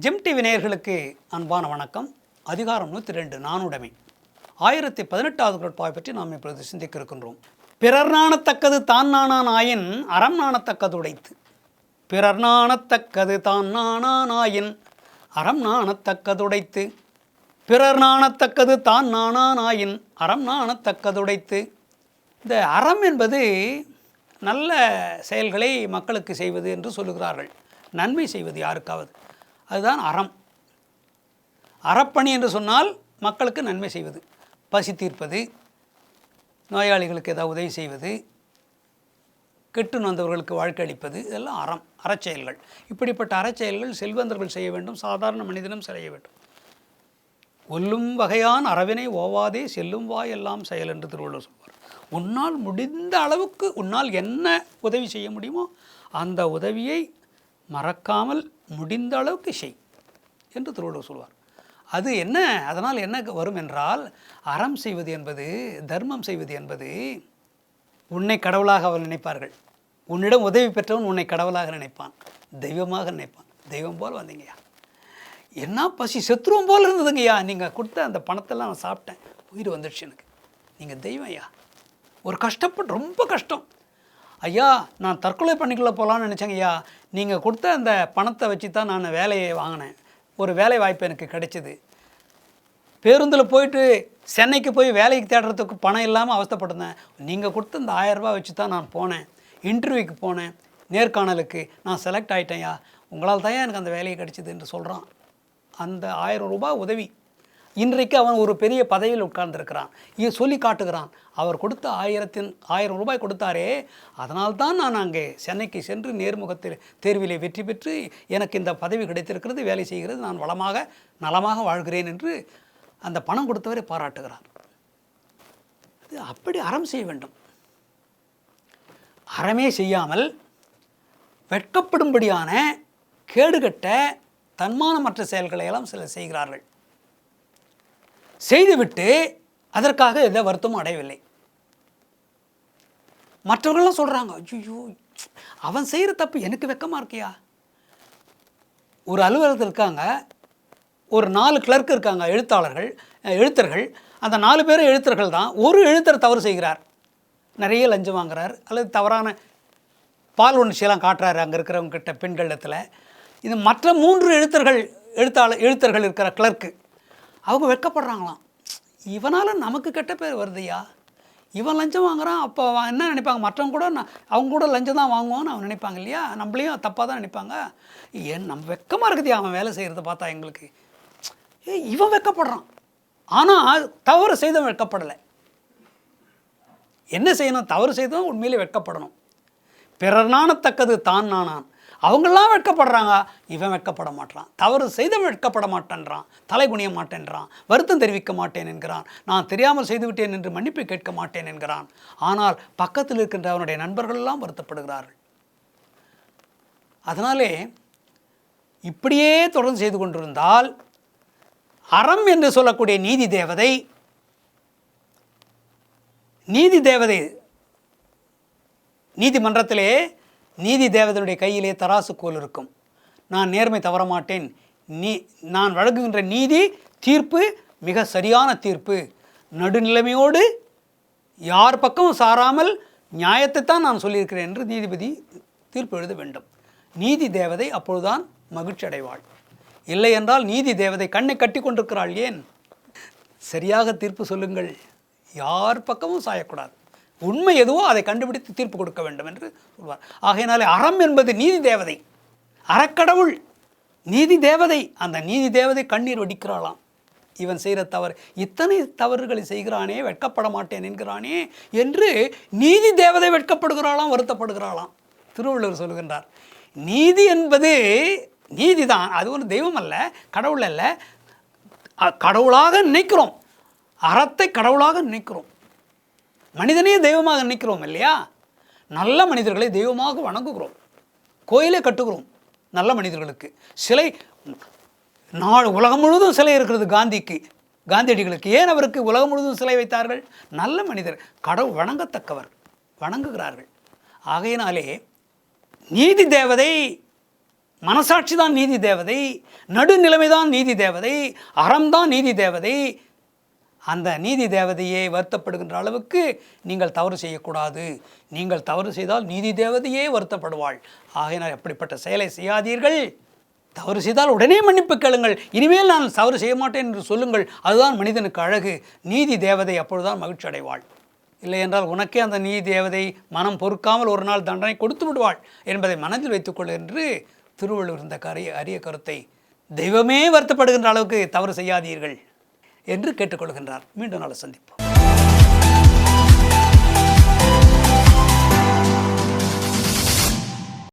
GeM TV நேயர்களுக்கு அன்பான வணக்கம். அதிகாரம் 102 நாணுடைமை. 1018வது குறட்பாவை பற்றி நாம் இப்பொழுது சிந்திக்க இருக்கின்றோம். பிறர் நாணத்தக்கது தான் நாணானாயின் அறம் நாணத்தக்கது உடைத்து. பிறர் நாணத்தக்கது தான் நாணானாயின் அறம் நாணத்தக்கது உடைத்து. பிறர் நாணத்தக்கது தான் நாணானாயின் அறம் நாணத்தக்கது உடைத்து. இந்த அறம் என்பது நல்ல செயல்களை மக்களுக்கு செய்வது என்று சொல்லுகிறார்கள். நன்மை செய்வது யாருக்காவது, அதுதான் அறம். அறப்பணி என்று சொன்னால் மக்களுக்கு நன்மை செய்வது, பசி தீர்ப்பது, நோயாளிகளுக்கு ஏதாவது உதவி செய்வது, கெட்டு நொந்தவர்களுக்கு வாழ்க்கை அளிப்பது, இதெல்லாம் அறம், அறச்செயல்கள். இப்படிப்பட்ட அறச்செயல்கள் செல்வந்தர்கள் செய்ய வேண்டும், சாதாரண மனிதனும் செய்ய வேண்டும். ஒல்லும் வகையான் அறவினை ஓவாதே செல்லும் வாய் எல்லாம் செயல் என்று திருவள்ளுவர் சொல்வார். உன்னால் முடிந்த அளவுக்கு உன்னால் என்ன உதவி செய்ய முடியுமோ அந்த உதவியை மறக்காமல் முடிந்த அளவுக்கு செய் என்று திருவள்ளுவர் சொல்வார். அது என்ன, அதனால் என்ன வரும் என்றால், அறம் செய்வது என்பது, தர்மம் செய்வது என்பது, உன்னை கடவுளாக அவர் நினைப்பார்கள். உன்னிடம் உதவி பெற்றவன் உன்னை கடவுளாக நினைப்பான், தெய்வமாக நினைப்பான். தெய்வம் போல் வந்தீங்கய்யா, என்ன பசி செத்துருவம் போல் இருந்ததுங்கய்யா, நீங்கள் கொடுத்த அந்த பணத்தெல்லாம் நான் சாப்பிட்டேன், உயிர் வந்துடுச்சு எனக்கு, நீங்கள் தெய்வம் ஐயா. ஒரு கஷ்டப்பட்டு ரொம்ப கஷ்டம் ஐயா, நான் தற்கொலை பண்ணிக்குள்ளே போகலான்னு நினச்சேங்க ஐயா, நீங்கள் கொடுத்த அந்த பணத்தை வச்சு தான் நான் வேலையை வாங்கினேன், ஒரு வேலை வாய்ப்பு எனக்கு கிடைச்சிது. பேருந்தில் போயிட்டு சென்னைக்கு போய் வேலைக்கு தேடுறதுக்கு பணம் இல்லாமல் அவஸ்தைப்பட்டிருந்தேன். நீங்கள் கொடுத்த இந்த 1000 ரூபா வச்சு தான் நான் போனேன், இன்டர்வியூக்கு போனேன், நேர்காணலுக்கு நான் செலக்ட் ஆகிட்டேன்யா, உங்களால் தான் எனக்கு அந்த வேலையை கிடைச்சிது என்று சொல்கிறான். அந்த 1000 ரூபாய் உதவி இன்றைக்கு அவன் ஒரு பெரிய பதவியில் உட்கார்ந்துருக்கிறான். இது சொல்லி காட்டுகிறான். அவர் கொடுத்த 1000 ரூபாய் கொடுத்தாரே, அதனால்தான் நான் அங்கே சென்னைக்கு சென்று நேர்முகத்தில் தேர்விலே வெற்றி பெற்று எனக்கு இந்த பதவி கிடைத்திருக்கிறது, வேலை செய்கிறது, நான் வளமாக நலமாக வாழ்கிறேன் என்று அந்த பணம் கொடுத்தவரை பாராட்டுகிறார். அது அப்படி அறம் செய்ய வேண்டும். அறமே செய்யாமல் வெட்கப்படும்படியான கேடுகட்ட தன்மானமற்ற செயல்களை எல்லாம் சிலர் செய்கிறார்கள். செய்துவிட்டு அதற்காக எந்த வருத்தமும் அடையவில்லை. மற்றவர்கள்லாம் சொல்கிறாங்க, ஐயோ அவன் செய்கிற தப்பு எனக்கு வெக்கமாக இருக்கியா. ஒரு அலுவலகத்தில் இருக்காங்க, ஒரு 4 கிளர்க் இருக்காங்க, எழுத்தர்கள். அந்த 4 பேரும் எழுத்தர்கள் தான். ஒரு எழுத்தர் தவறு செய்கிறார், நிறைய லஞ்சம் வாங்குறார், அல்லது தவறான பால் உணர்ச்சியெல்லாம் காட்டுறாரு அங்கே இருக்கிறவங்க கிட்ட பெண்களிடத்தில். இது மற்ற 3 எழுத்தர்கள் இருக்கிற கிளர்க்கு, அவங்க வெட்கப்படுறாங்களாம். இவனால் நமக்கு கெட்ட பேர் வருதுயா, இவன் லஞ்சம் வாங்குறான், அப்போ என்ன நினைப்பாங்க மற்றவங்க கூட, அவங்க கூட லஞ்சம் தான் வாங்குவான்னு அவன் நினைப்பாங்க இல்லையா, நம்மளையும் தப்பாக தான் நினைப்பாங்க. நம்ம வெக்கமாக இருக்குதுயா அவன் வேலை செய்கிறத பார்த்தா எங்களுக்கு. இவன் வெட்கப்படுறான், ஆனால் தவறு செய்தவன் வெட்கப்படலை. என்ன செய்யணும், தவறு செய்தவன் உண்மையிலே வெட்கப்படணும். பிறர் நாணத்தக்கது தான் நானான். அவங்களாம் வெட்கப்படுறாங்க, இவன் வெட்கப்பட மாட்டான். தவறு செய்தவன் வெட்கப்பட மாட்டேன்றான், தலை குனிய மாட்டேன்றான், வருத்தம் தெரிவிக்க மாட்டேன் என்கிறான், நான் தெரியாமல் செய்துவிட்டேன் என்று மன்னிப்பு கேட்க மாட்டேன் என்கிறான். ஆனால் பக்கத்தில் இருக்கின்ற அவனுடைய நண்பர்கள் எல்லாம் வருத்தப்படுகிறார்கள். அதனாலே இப்படியே தொடர்ந்து செய்து கொண்டிருந்தால் அறம் என்று சொல்லக்கூடிய நீதி தேவதை நீதிமன்றத்திலே நீதி தேவதனுடைய கையிலே தராசு கோல் இருக்கும். நான் நேர்மை தவற மாட்டேன், நான் வழங்குகின்ற நீதி தீர்ப்பு மிக சரியான தீர்ப்பு, நடுநிலைமையோடு யார் பக்கமும் சாராமல் நியாயத்தை தான் நான் சொல்லியிருக்கிறேன் என்று நீதிபதி தீர்ப்பு எழுத வேண்டும். நீதி தேவதை அப்பொழுதுதான் மகிழ்ச்சி அடைவாள். இல்லை என்றால் நீதி தேவதை கண்ணை கட்டி கொண்டிருக்கிறாள். ஏன்? சரியாக தீர்ப்பு சொல்லுங்கள், யார் பக்கமும் சாயக்கூடாது, உண்மை எதுவோ அதை கண்டுபிடித்து தீர்ப்பு கொடுக்க வேண்டும் என்று சொல்வார். ஆகையினாலே அறம் என்பது நீதி தேவதை, அறக்கடவுள் நீதி தேவதை. அந்த நீதி தேவதை கண்ணீர் வடிக்கிறாளாம். இவன் செய்கிற தவறு, இத்தனை தவறுகளை செய்கிறானே, வெட்கப்பட மாட்டேன் என்கிறானே என்று நீதி தேவதை வெட்கப்படுகிறாளாம், வருத்தப்படுகிறாளாம். திருவள்ளுவர் சொல்லுகின்றார், நீதி என்பது நீதிதான், அது ஒரு தெய்வம் அல்ல, கடவுள் அல்ல. கடவுளாக நினைக்கிறோம், அறத்தை கடவுளாக நினைக்கிறோம், மனிதனையே தெய்வமாக நினைக்கிறோம் இல்லையா. நல்ல மனிதர்களை தெய்வமாக வணங்குகிறோம், கோயிலை கட்டுகிறோம். நல்ல மனிதர்களுக்கு சிலை, உலகம் முழுவதும் சிலை இருக்கிறது காந்தியடிகளுக்கு. ஏன் அவருக்கு உலகம் முழுவதும் சிலை வைத்தார்கள்? நல்ல மனிதர், கடவுள் வணங்கத்தக்கவர், வணங்குகிறார்கள். ஆகையினாலே நீதி தேவதை மனசாட்சி தான் நீதி தேவதை, நடுநிலைமை தான் நீதி தேவதை, அறம்தான் நீதி தேவதை. அந்த நீதி தேவதையே வருத்தப்படுகின்ற அளவுக்கு நீங்கள் தவறு செய்யக்கூடாது. நீங்கள் தவறு செய்தால் நீதி தேவதையே வருத்தப்படுவாள். ஆகையினால் எப்படிப்பட்ட செயலை செய்யாதீர்கள். தவறு செய்தால் உடனே மன்னிப்பு கேளுங்கள். இனிமேல் நான் தவறு செய்ய மாட்டேன் என்று சொல்லுங்கள். அதுதான் மனிதனுக்கு அழகு. நீதி தேவதை அப்பொழுதுதான் மகிழ்ச்சி அடைவாள். இல்லை என்றால் உனக்கே அந்த நீதி தேவதை மனம் பொறுக்காமல் ஒரு நாள் தண்டனை கொடுத்து விடுவாள் என்பதை மனதில் வைத்துக்கொள் என்று திருவள்ளுவர் இந்த அரிய கருத்தை தெய்வமே வருத்தப்படுகின்ற அளவுக்கு தவறு செய்யாதீர்கள் என்று கேட்டுக்கொள்கின்றார். மீண்டும் நாளை சந்திப்போம்.